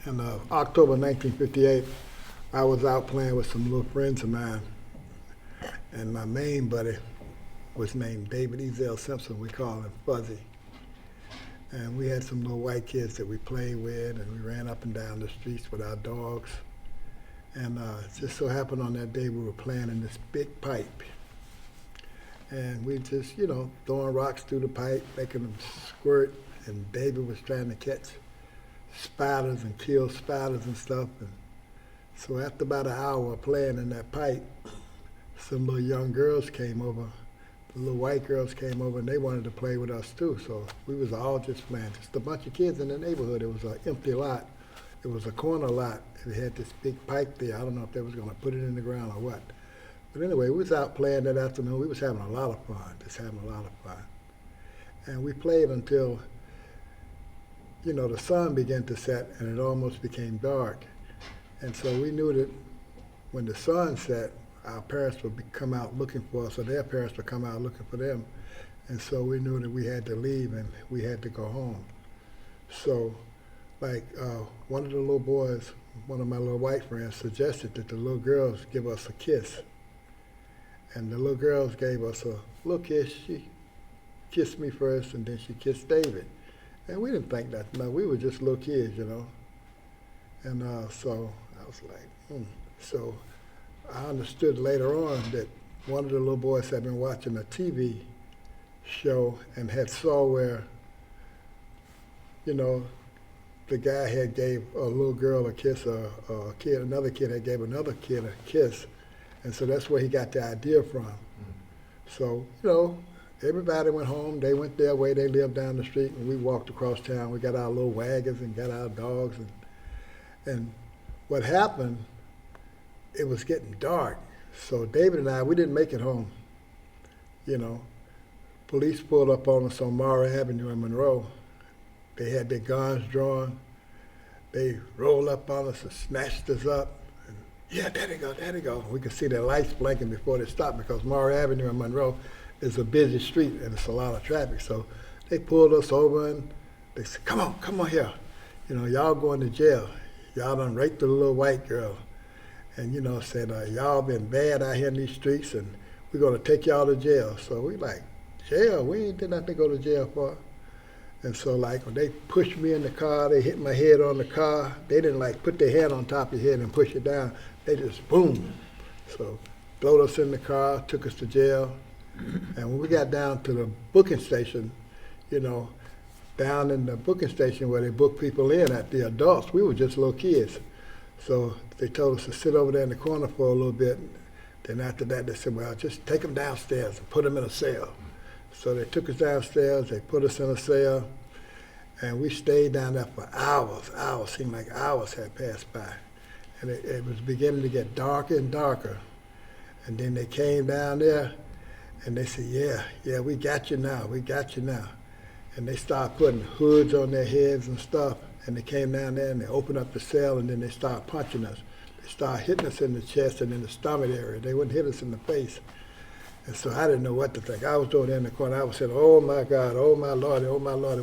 In October 1958, I was out playing with some little friends of mine, and my main buddy was named David Simpson. We called him Fuzzy. And we had some little white kids that we played with, and we ran up and down the streets with our dogs. And it just so happened on that day we were playing in this big pipe. And we just, throwing rocks through the pipe, making them squirt, and David was trying to catch spiders and kill spiders and stuff. And so after about an hour of playing in that pipe, some little young girls came over. The little white girls came over and they wanted to play with us too. So we was all just playing, just a bunch of kids in the neighborhood. It was an empty lot. It was a corner lot. It had this big pipe there. I don't know if they was gonna put it in the ground or what. But anyway, we was out playing that afternoon. We was having a lot of fun, just having a lot of fun. And we played until, the sun began to set and it almost became dark. And so we knew that when the sun set, our parents would come out looking for us, or their parents would come out looking for them. And so we knew that we had to leave and we had to go home. So, one of the little boys, one of my little white friends, suggested that the little girls give us a kiss. And the little girls gave us a little kiss. She kissed me first, and then she kissed David. And we didn't think nothing. No, we were just little kids, And so I was like, So I understood later on that one of the little boys had been watching a TV show and had saw where, the guy had gave a little girl a kiss, another kid had gave another kid a kiss. And so that's where he got the idea from. So, everybody went home. They went their way. They lived down the street, and we walked across town. We got our little wagons and got our dogs. And what happened, it was getting dark. So David and I, we didn't make it home. Police pulled up on us on Mara Avenue in Monroe. They had their guns drawn. They rolled up on us and snatched us up. Yeah, there they go. We could see their lights blinking before they stopped because Mara Avenue in Monroe is a busy street and it's a lot of traffic. So they pulled us over and they said, come on here. Y'all going to jail. Y'all done raped the little white girl. And, said, y'all been bad out here in these streets and we're going to take y'all to jail. So we like, jail? We ain't did nothing to go to jail for. And so when they pushed me in the car, they hit my head on the car. They didn't put their hand on top of your head and push it down. They just boom. So throwed us in the car, took us to jail. And when we got down to the booking station, down in the booking station where they book people in at the adults, we were just little kids. So they told us to sit over there in the corner for a little bit. Then after that, they said, well, just take them downstairs and put them in a cell. So they took us downstairs, they put us in a cell, and we stayed down there for hours. Seemed like hours had passed by. And it was beginning to get darker and darker. And then they came down there, and they said, yeah, we got you now. And they started putting hoods on their heads and stuff, and they came down there and they opened up the cell, and then they started punching us. They started hitting us in the chest and in the stomach area. They wouldn't hit us in the face. And so I didn't know what to think. I was over there in the corner. I was saying, oh my God, oh my Lord,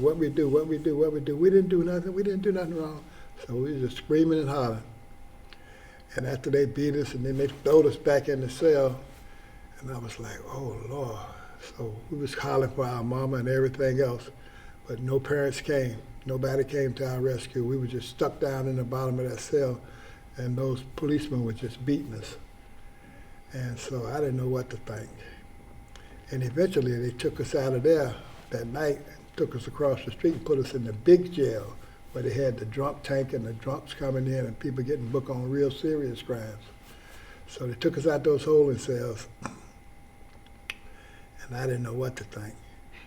what we do. We didn't do nothing wrong. So we were just screaming and hollering. And after they beat us and then they throwed us back in the cell, and I was like, oh Lord. So we was hollering for our mama and everything else, but no parents came. Nobody came to our rescue. We were just stuck down in the bottom of that cell, and those policemen were just beating us. And so I didn't know what to think. And eventually they took us out of there that night, took us across the street and put us in the big jail where they had the drunk tank and the drunks coming in and people getting booked on real serious crimes. So they took us out those holding cells, and I didn't know what to think.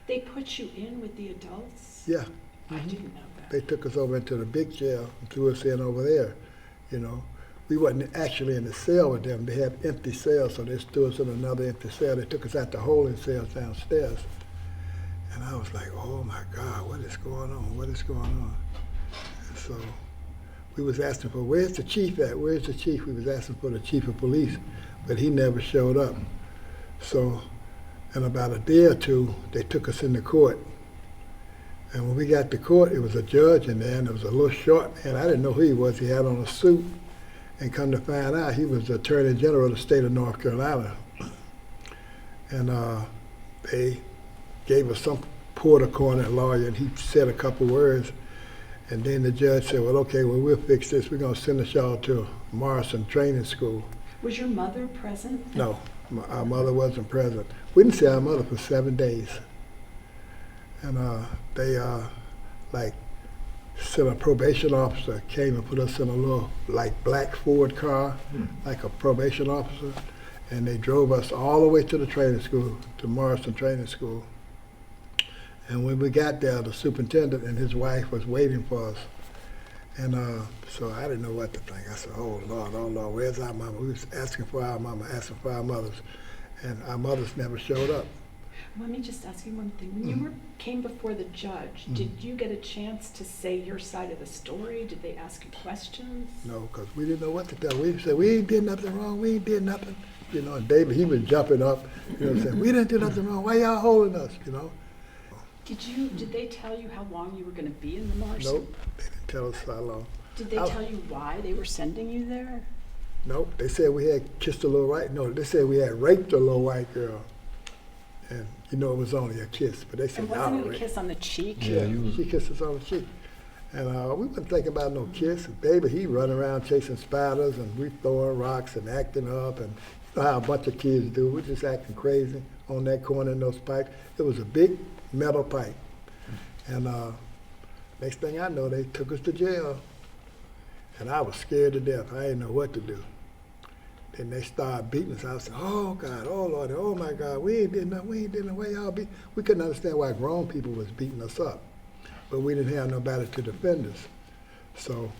They put you in with the adults? Yeah. I didn't know that. They took us over into the big jail and threw us in over there, We wasn't actually in the cell with them. They had empty cells, so they threw us in another empty cell. They took us out the holding cells downstairs. And I was like, oh my God, what is going on? And so we was asking for, where's the chief at? We was asking for the chief of police, but he never showed up. So in about a day or two, they took us into court. And when we got to court, it was a judge in there, and there was a little short man. I didn't know who he was. He had on a suit, and come to find out, he was the Attorney General of the state of North Carolina. And they gave us some porter-corner lawyer, and he said a couple words. And then the judge said, well, okay, well, we'll fix this. We're going to send us y'all to Morrison Training School. Was your mother present? No, our mother wasn't present. We didn't see our mother for 7 days. And they like sent a probation officer, came and put us in a little like black Ford car, like a probation officer, and they drove us all the way to the training school, to Morrison Training School. And when we got there, the superintendent and his wife was waiting for us. And so I didn't know what to think. I said, oh Lord, where's our mama? We was asking for our mama, asking for our mothers. And our mothers never showed up. Let me just ask you one thing. When you came before the judge, did you get a chance to say your side of the story? Did they ask you questions? No, because we didn't know what to tell. We said, we ain't did nothing wrong, we ain't did nothing. You know, and David, he was jumping up, you know, saying, we didn't do nothing wrong, why y'all holding us, you know? Did they tell you how long you were going to be in the Morrison? Nope, they didn't tell us how long. Did they tell you why they were sending you there? Nope, they said we had kissed a little white, no, they said we had raped a little white girl. And you know, it was only a kiss, but they said, And wasn't it a kiss on the cheek? Yeah, she kissed us on the cheek. And we wasn't thinking about no kiss. Baby, he running around chasing spiders, and we throwing rocks and acting up, and you know how a bunch of kids do. We're just acting crazy on that corner in those pipes. It was a big metal pipe. And next thing I know, they took us to jail. And I was scared to death. I didn't know what to do. Then they started beating us. I said, oh God, oh Lord, oh my God, we ain't did nothing, why y'all beat? We couldn't understand why grown people was beating us up. But we didn't have nobody to defend us. So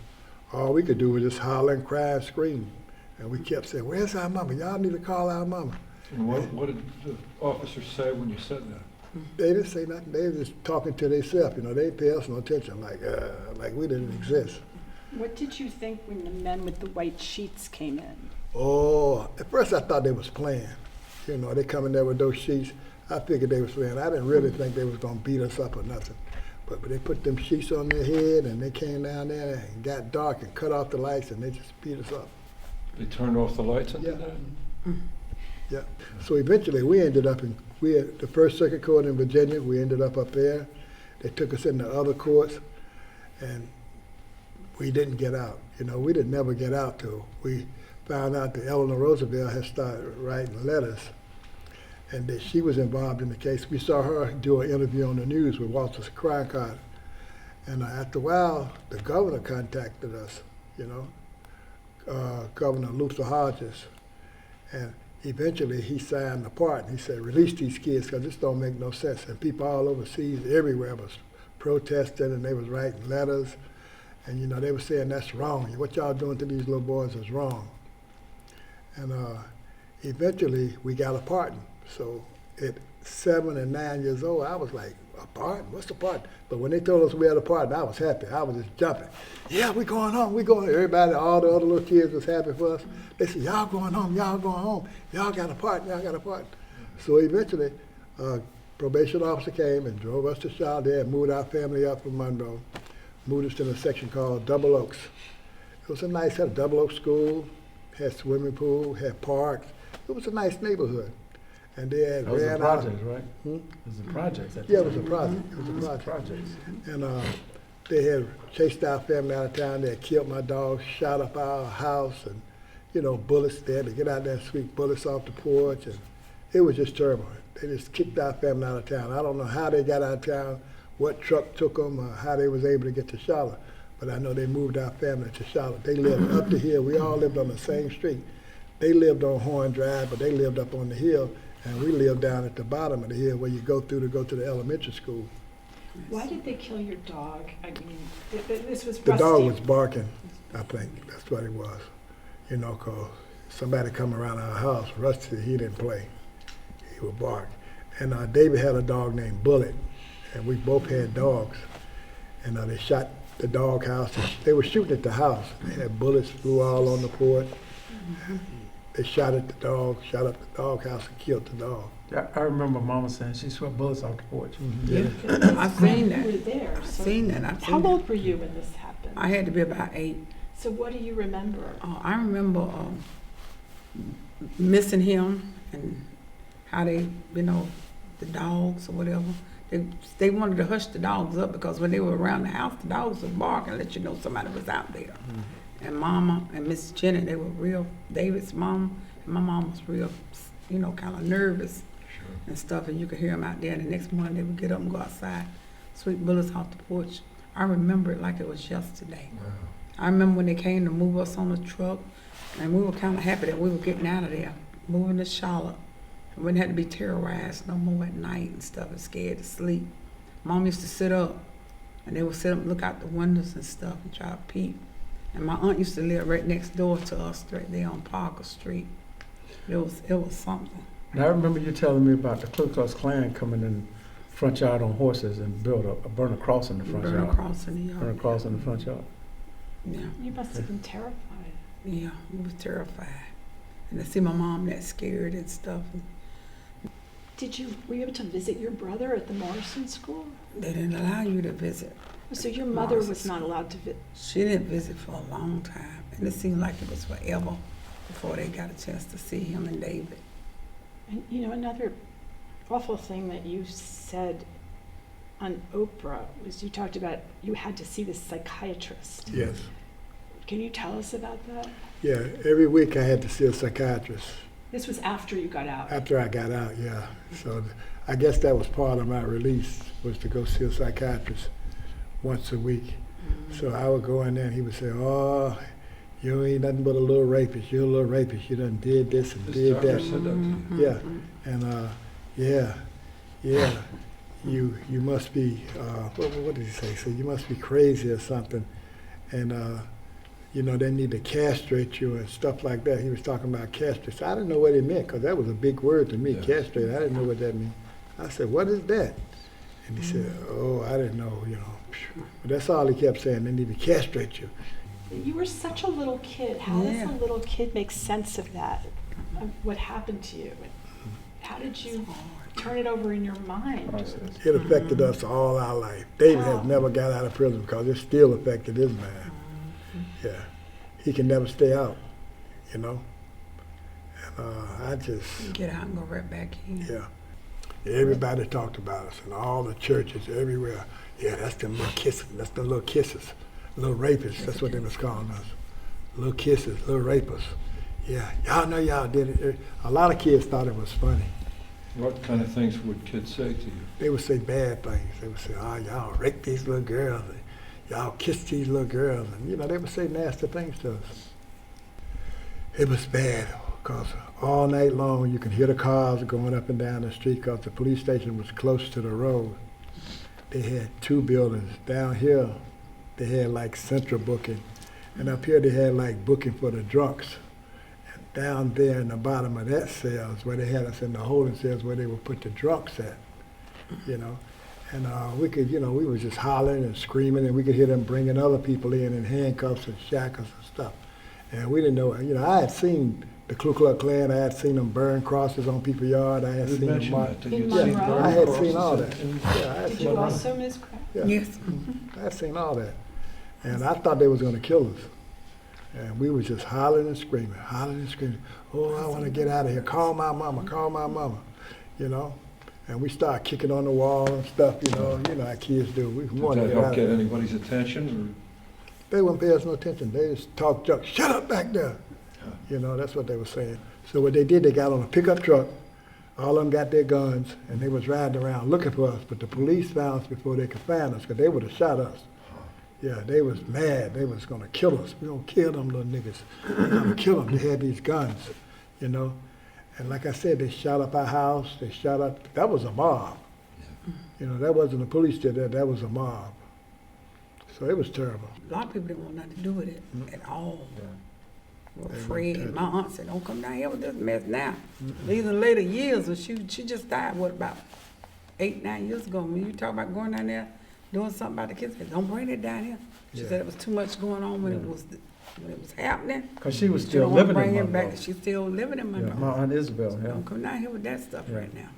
all we could do was just holler and cry and scream. And we kept saying, where's our mama? Y'all need to call our mama. And what did the officers say when you said that? They didn't say nothing. They were just talking to themselves. You know, they didn't pay us no attention, like we didn't exist. What did you think when the men with the white sheets came in? Oh, at first I thought they was playing. You know, they come in there with those sheets. I figured they was playing. I didn't really think they was gonna beat us up or nothing. But they put them sheets on their head, and they came down there and got dark and cut off the lights, and they just beat us up. They turned off the lights and Yeah. did that? Yeah. So eventually we ended up we had the First Circuit Court in Virginia. We ended up there. They took us into other courts, and we didn't get out. You know, we didn't never get out till we found out that Eleanor Roosevelt had started writing letters, and that she was involved in the case. We saw her do an interview on the news with Walter Cronkite, and after a while, the governor contacted us. You know, Governor Luther Hodges, and eventually he signed the pardon. He said, release these kids because this don't make no sense. And people all overseas, everywhere was protesting, and they was writing letters. And you know, they were saying that's wrong. What y'all doing to these little boys is wrong. And eventually we got a pardon. So at 7 and 9 years old, I was like, a pardon? What's the pardon? But when they told us we had a pardon, I was happy. I was just jumping. Yeah, we going home, we going. Everybody, all the other little kids was happy for us. They said, y'all going home, y'all going home. Y'all got a pardon, y'all got a pardon. So eventually, probation officer came and drove us to Charlotte. They had moved our family up from Monroe, moved us in a section called Double Oaks. It was a nice, had a Double Oaks school, had swimming pool, had parks. It was a nice neighborhood. And they had That was the ran out. projects, right? Hmm? It was the projects. Yeah, it was a project. It was a project. Projects. And they had chased our family out of town. They had killed my dog, shot up our house, and you know, bullets. They had to get out there and sweep bullets off the porch, and it was just terrible. They just kicked our family out of town. I don't know how they got out of town, what truck took them, or how they was able to get to Charlotte. But I know they moved our family to Charlotte. They lived up the hill. We all lived on the same street. They lived on Horn Drive, but they lived up on the hill, and we lived down at the bottom of the hill where you go through to go to the elementary school. Why did they kill your dog? I mean, this was The Rusty. dog was barking, I think. That's what it was. You know, 'cause somebody come around our house, Rusty, he didn't play. He would bark. And David had a dog named Bullet, and we both had dogs. And they shot the dog house. They were shooting at the house. They had bullets flew all on the porch. They shot at the dog, shot up the doghouse and killed the dog. I remember Mama saying she swept bullets off the porch. Yeah. I've seen You were that. there, I've so. seen that. I've How seen old that. were you when this happened? I had to be about 8. So what do you remember? I remember missing him and how they, the dogs or whatever. They wanted to hush the dogs up because when they were around the house, the dogs would bark and let you know somebody was out there. And Mama and Miss Jenny, they were real. David's mom and my mom was real, kind of nervous and stuff. And you could hear them out there. And the next morning they would get up and go outside, sweep bullets off the porch. I remember it like it was yesterday. Wow. I remember when they came to move us on the truck, and we were kind of happy that we were getting out of there, moving to Charlotte. We wouldn't have to be terrorized no more at night and stuff and scared to sleep. Mom used to sit up, and they would sit up and look out the windows and stuff and try to peep. And my aunt used to live right next door to us, right there on Parker Street. It was something. Now I remember you telling me about the Ku Klux Klan coming in front yard on horses and build a burn a cross in the front Burn yard. across in the yard. Burn a cross in the front yard. Yeah, You must have been terrified. yeah, we was terrified. And to see my mom that scared and stuff. Were you able to visit your brother at the Morrison School? They didn't allow you to visit. So your mother was Morrison not allowed to visit? She didn't visit for a long time, and it seemed like it was forever before they got a chance to see him and David. And another awful thing that you said on Oprah was you talked about you had to see this psychiatrist. Yes. Can you tell us about that? Yeah, every week I had to see a psychiatrist. This was after you got out. After I got out, yeah. So I guess that was part of my release, was to go see a psychiatrist once a week. So I would go in there and he would say, "Oh, you ain't nothing but a little rapist. You're a little rapist. You done did this and This did doctor that." said that to you. Yeah, and you must be, what did he say? So you must be crazy or something. And, they need to castrate you and stuff like that. He was talking about castrate. So I didn't know what it meant, because that was a big word to me, Yeah. castrate. I didn't know what that meant. I said, "What is that?" And he said, "Oh, I didn't know, But that's all he kept saying, they need to castrate you. You were such a little kid. How Yeah. does a little kid make sense of that, of what happened to you? How did you turn it over in your mind? Process. It affected us all our life. David Wow. has never got out of prison because it still affected his mind. Yeah, he can never stay out, And I just, Get out and go right back in. yeah. Everybody talked about us and all the churches everywhere. Yeah, that's them little kisses. That's the little kisses. Little rapists. That's what they was calling us. Little kisses, little rapists. Yeah, y'all know y'all did it. A lot of kids thought it was funny. What kind of things would kids say to you? They would say bad things. They would say, "Oh, y'all raped these little girls. And y'all kissed these little girls." And, they would say nasty things to us. It was bad because all night long you could hear the cars going up and down the street because the police station was close to the road. They had 2 buildings. Down here, they had like central booking. And up here, they had like booking for the drunks. And down there in the bottom of that cell is where they had us in the holding cells where they would put the drunks at, And we could, we was just hollering and screaming, and we could hear them bringing other people in handcuffs and shackles and stuff. And we didn't know, I had seen the Ku Klux Klan. I had seen them burn crosses on people's yard. I had You seen them mentioned march. that In you'd seen Monroe? burn I had crosses seen all in- that. in- Yeah, I had Did seen you all also, Ms. Kraft? yeah. Yes. I had seen all that. And I thought they was going to kill us. And we was just hollering and screaming. "Oh, I want to get out of here. Call my mama, And we started kicking on the wall and stuff, how kids do. We Did wanted to that get help out of get there. anybody's attention? They wouldn't pay us no attention. They just talk junk. "Shut up back there." That's what they were saying. So what they did, they got on a pickup truck. All of them got their guns, and they was riding around looking for us. But the police found us before they could find us, because they would have shot us. Yeah, they was mad. They was going to kill us. We going to kill them little niggas. We're going to kill them. They had these guns, And like I said, they shot up our house. They shot up. That was a mob. That wasn't the police did that. That was a mob. So it was terrible. A lot of people didn't want nothing to do with it at all. Were They afraid. wouldn't My aunt said, "Don't come down here with this mess now." These are later years, but she just died, about 8, 9 years ago. When you talk about going down there, doing something about the kids, said, "Don't bring it down here." She Yeah. said it was too much going on when it was when it was happening. Cause she was She still don't wanna living bring in him back. Monroe. She's still living in Yeah, Monroe. my Aunt Isabel, yeah. Don't come down here with that stuff Yeah. right now.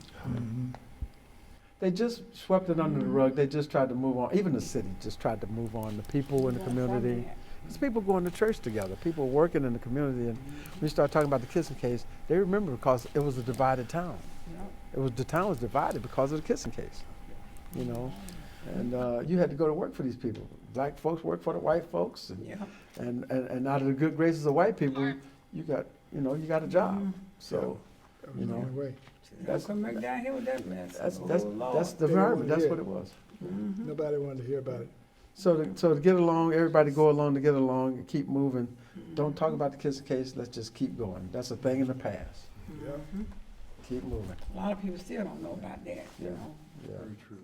They just swept it under the rug. They just tried to move on. Even the city just tried to move on. The people in the community. It's people going to church together. People working in the community. And when you start talking about the kissing case, they remember because it was a divided town. The town was divided because of the kissing case. You know, and you had to go to work for these people. Black folks work for the white folks, and Yeah. and out of the good graces of white people, you got a job. So, That was you the know, only way. Don't come back down here with that mess. that's Oh, that's Lord. that's the They didn't environment. wanna That's hear what it. it was. Nobody wanted to hear about it. So to get along, everybody go along to get along and keep moving. Don't talk about the kissing case. Let's just keep going. That's a thing in the past. Yeah. Keep moving. A lot of people still don't know about that, you know. Yeah. Very true.